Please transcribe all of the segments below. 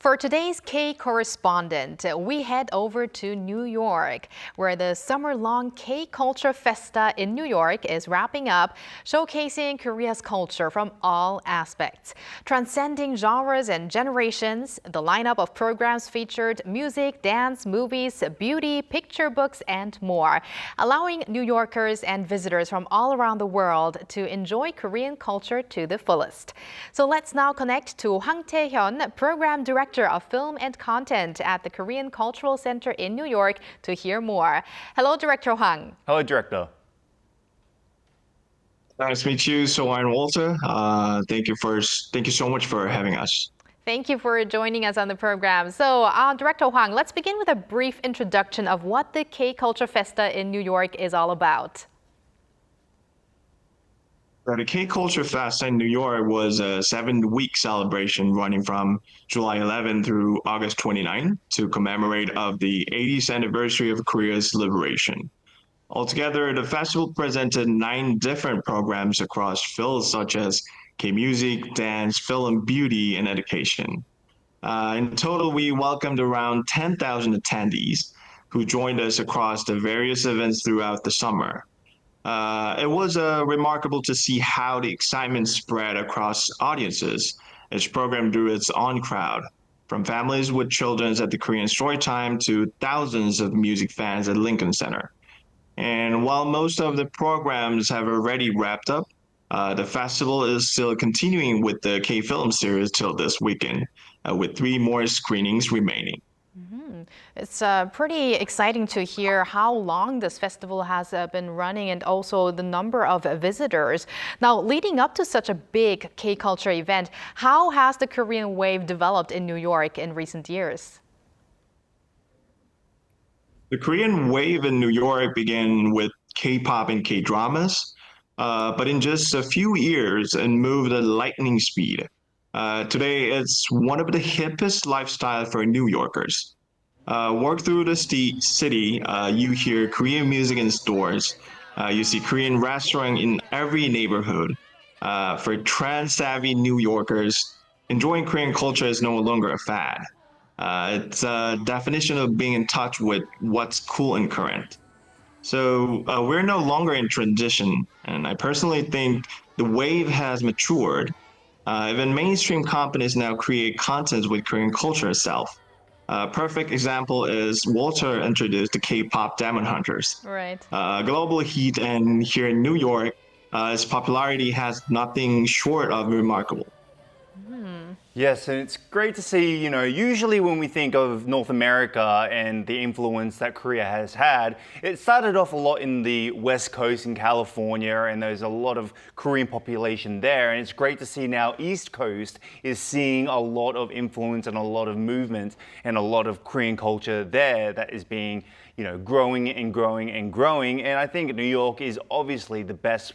For today's K-Correspondent, we head over to New York, where the summer-long KCultureFesta in New York is wrapping up, showcasing Korea's culture from all aspects. Transcending genres and generations, the lineup of programs featured music, dance, movies, beauty, picture books, and more, allowing New Yorkers and visitors from all around the world to enjoy Korean culture to the fullest. So let's now connect to Hwang Taehyun, Program Director of Film and Content at the Korean Cultural Center in New York, to hear more. Hello, Director Hwang. Hello, Director. Nice to meet you, Soa and Walter. Thank you so much for having us. Thank you for joining us on the program. So, Director Hwang, let's begin with a brief introduction of what the KCultureFesta in New York is all about. The KCultureFesta in New York was a 7-week celebration running from July 11 through August 29 to commemorate of the 80th anniversary of Korea's liberation. Altogether, the festival presented 9 different programs across fields such as K-music, dance, film, beauty, and education. In total, we welcomed around 10,000 attendees who joined us across the various events throughout the summer. It was remarkable to see how the excitement spread across audiences. Each program drew its own crowd, from families with children at the Korean Storytime to thousands of music fans at Lincoln Center. And while most of the programs have already wrapped up, the festival is still continuing with the K-film series till this weekend, with 3 more screenings remaining. It's pretty exciting to hear how long this festival has been running and also the number of visitors. Now, leading up to such a big K-culture event, how has the Korean wave developed in New York in recent years? The Korean wave in New York began with K-pop and K-dramas, but in just a few years it moved at lightning speed. Today, it's one of the hippest lifestyles for New Yorkers. Walk through the city, you hear Korean music in stores. You see Korean restaurant in every neighborhood. For trend-savvy New Yorkers, enjoying Korean culture is no longer a fad. It's a definition of being in touch with what's cool and current. So we're no longer in tradition, and I personally think the wave has matured. Even mainstream companies now create content with Korean culture itself. A perfect example is Walter introduced the K-pop Demon Hunters. Right. Global heat, and here in New York, its popularity has nothing short of remarkable. Yes, and it's great to see, usually when we think of North America and the influence that Korea has had, it started off a lot in the West Coast in California, and there's a lot of Korean population there. And it's great to see now East Coast is seeing a lot of influence and a lot of movement and a lot of Korean culture there that is being growing and growing and growing. And I think New York is obviously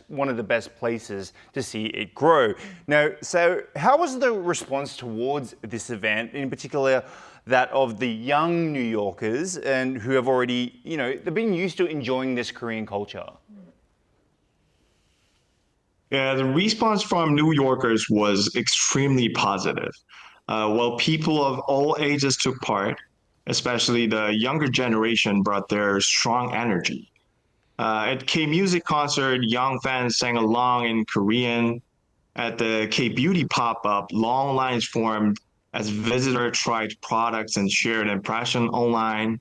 one of the best places to see it grow. Now, so how was the response towards this event, in particular that of the young New Yorkers and who have already, they've been used to enjoying this Korean culture? Yeah, the response from New Yorkers was extremely positive. While people of all ages took part, especially the younger generation brought their strong energy. At K-music concert, young fans sang along in Korean. At the K-beauty pop-up, long lines formed as visitors tried products and shared impression online.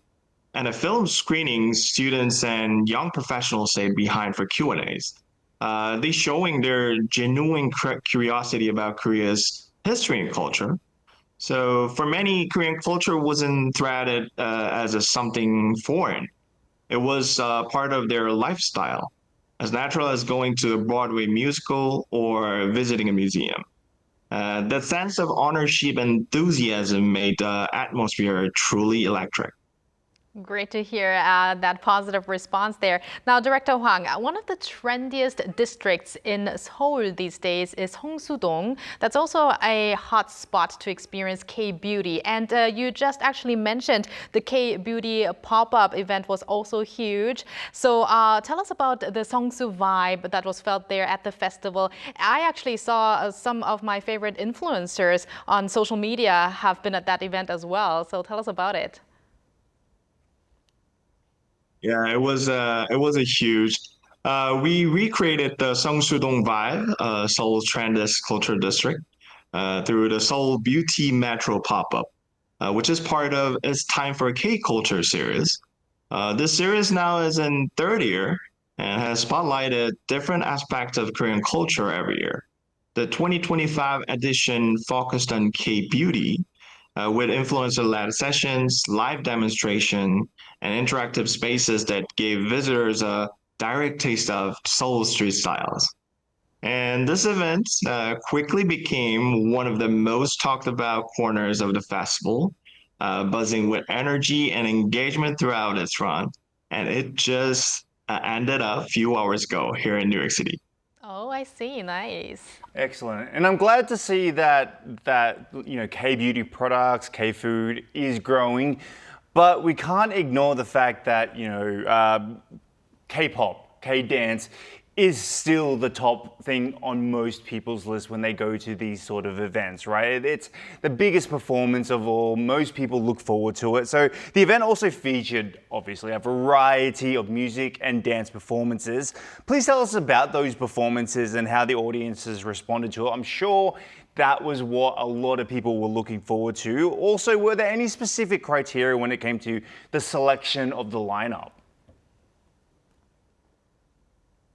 And at film screenings, students and young professionals stayed behind for Q&As. They showing their genuine curiosity about Korea's history and culture. So for many, Korean culture wasn't treated as something foreign. It was part of their lifestyle, as natural as going to a Broadway musical or visiting a museum. That sense of ownership and enthusiasm made the atmosphere truly electric. Great to hear that positive response there. Now, Director Hwang, one of the trendiest districts in Seoul these days is Hongsu-dong. That's also a hot spot to experience K-beauty. And you just actually mentioned the K-beauty pop-up event was also huge. So tell us about the Seongsu vibe that was felt there at the festival. I actually saw some of my favorite influencers on social media have been at that event as well. So tell us about it. Yeah, it was a huge. We recreated the Seongsu-dong vibe, Seoul's trendiest culture district, through the Seoul Beauty Metro pop-up, which is part of It's Time for K-Culture series. This series now is in third year and has spotlighted different aspects of Korean culture every year. The 2025 edition focused on K-beauty, with influencer-led sessions, live demonstration, and interactive spaces that gave visitors a direct taste of Seoul street styles. And this event quickly became one of the most talked about corners of the festival, buzzing with energy and engagement throughout its run. And it just ended a few hours ago here in New York City. Oh, I see. Nice. Excellent. And I'm glad to see that K-beauty products, K-food is growing, but we can't ignore the fact that, K-pop, K-dance is still the top thing on most people's list when they go to these sort of events, right? It's the biggest performance of all. Most people look forward to it. So the event also featured, obviously, a variety of music and dance performances. Please tell us about those performances and how the audiences responded to it. I'm sure that was what a lot of people were looking forward to. Also, were there any specific criteria when it came to the selection of the lineup?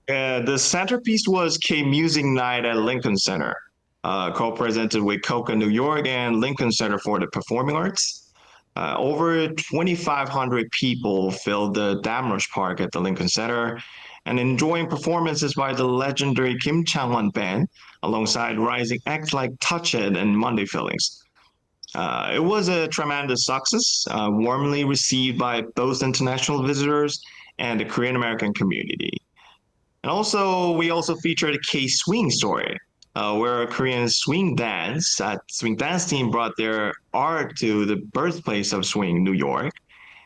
The centerpiece was K-Music Night at Lincoln Center, co-presented with Coca New York and Lincoln Center for the Performing Arts. Over 2,500 people filled the Damrush Park at the Lincoln Center and enjoying performances by the legendary Kim Chang-won Band alongside rising acts like Touch It and Monday Feelings. It was a tremendous success, warmly received by both international visitors and the Korean American community. And we also featured a K-Swing story, where a Korean swing dance team brought their art to the birthplace of swing, New York.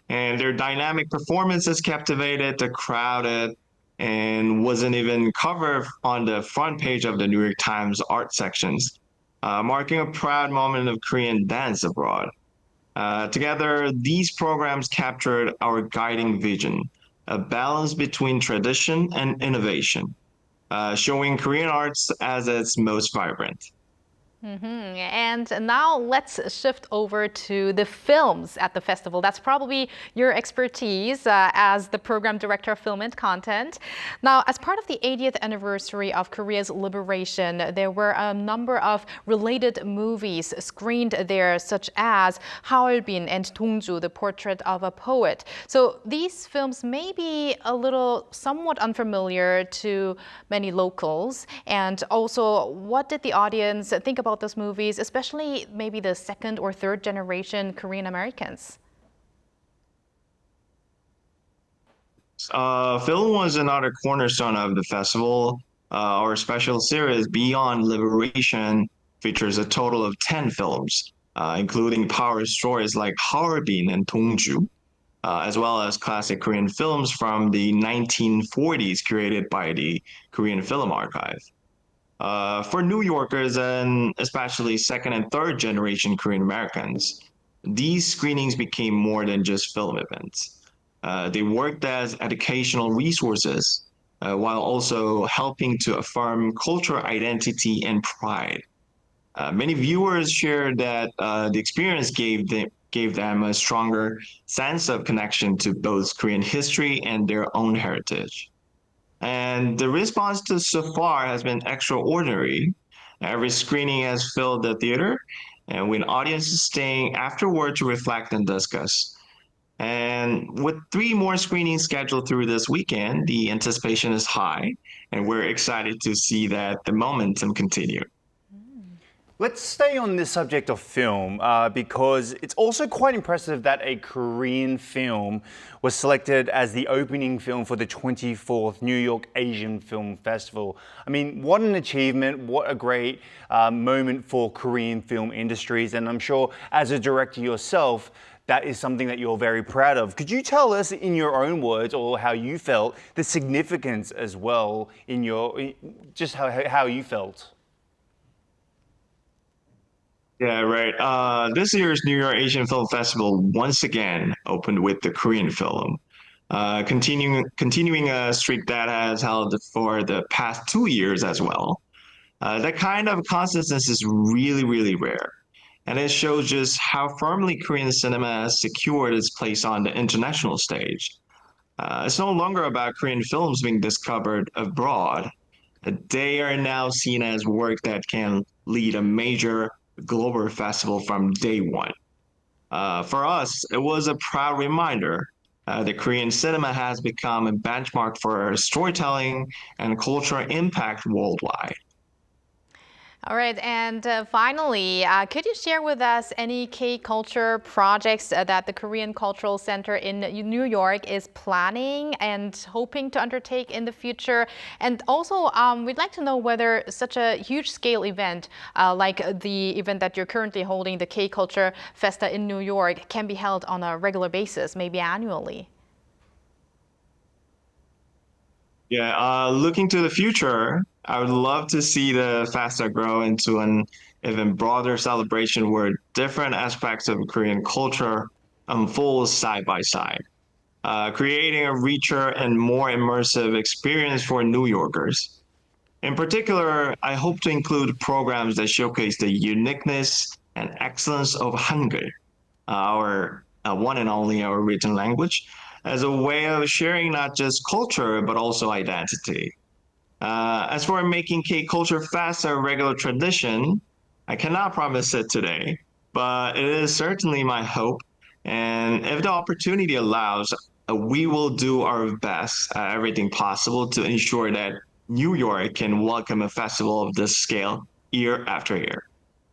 And their dynamic performances captivated the crowd and wasn't even covered on the front page of the New York Times art sections, marking a proud moment of Korean dance abroad. Together, these programs captured our guiding vision, a balance between tradition and innovation, showing Korean arts as its most vibrant. And now let's shift over to the films at the festival. That's probably your expertise as the program director of film and content. Now, as part of the 80th anniversary of Korea's liberation, there were a number of related movies screened there, such as Hallyu and Dongju, The Portrait of a Poet. So these films may be a little somewhat unfamiliar to many locals. And also, what did the audience think about those movies, especially maybe the second or third generation Korean Americans? Film was another cornerstone of the festival. Our special series, Beyond Liberation, features a total of 10 films, including power stories like Hallyu and Dongju, as well as classic Korean films from the 1940s curated by the Korean Film Archive. For New Yorkers and especially second and third generation Korean Americans, these screenings became more than just film events. They worked as educational resources while also helping to affirm cultural identity and pride. Many viewers shared that the experience gave them a stronger sense of connection to both Korean history and their own heritage. And the response to so far has been extraordinary. Every screening has filled the theater, and with audiences staying afterward to reflect and discuss. And with 3 more screenings scheduled through this weekend, the anticipation is high, and we're excited to see that the momentum continue. Let's stay on this subject of film because it's also quite impressive that a Korean film was selected as the opening film for the 24th New York Asian Film Festival. I mean, what an achievement, what a great moment for Korean film industries, and I'm sure as a director yourself, that is something that you're very proud of. Could you tell us in your own words or how you felt, the significance as well in just how you felt? Yeah, right. This year's New York Asian Film Festival once again opened with the Korean film, continuing a streak that has held for the past 2 years as well. That kind of consistency is really, really rare, and it shows just how firmly Korean cinema has secured its place on the international stage. It's no longer about Korean films being discovered abroad. They are now seen as work that can lead a major global festival from day one. For us, it was a proud reminder that Korean cinema has become a benchmark for storytelling and cultural impact worldwide. All right, and finally, could you share with us any K-culture projects that the Korean Cultural Center in New York is planning and hoping to undertake in the future? And also, we'd like to know whether such a huge scale event like the event that you're currently holding, the KCultureFesta in New York, can be held on a regular basis, maybe annually. Yeah, looking to the future, I would love to see the Festa grow into an even broader celebration where different aspects of Korean culture unfold side by side, creating a richer and more immersive experience for New Yorkers. In particular, I hope to include programs that showcase the uniqueness and excellence of Hangul, our one and only our written language, as a way of sharing not just culture but also identity. As for making K-Culture Fest a regular tradition, I cannot promise it today, but it is certainly my hope. And if the opportunity allows, we will do our best, everything possible to ensure that New York can welcome a festival of this scale year after year.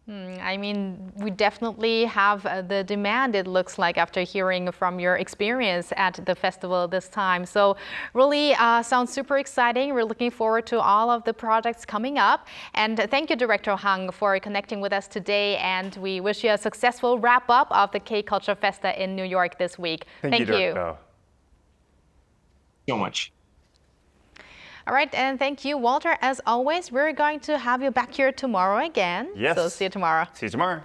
I mean, we definitely have the demand, it looks like, after hearing from your experience at the festival this time. So really sounds super exciting. We're looking forward to all of the projects coming up. And thank you, Director Hwang, for connecting with us today. And we wish you a successful wrap up of the KCultureFesta in New York this week. Thank you, Director. So much. All right, and thank you, Walter. As always, we're going to have you back here tomorrow again. Yes. So see you tomorrow. See you tomorrow.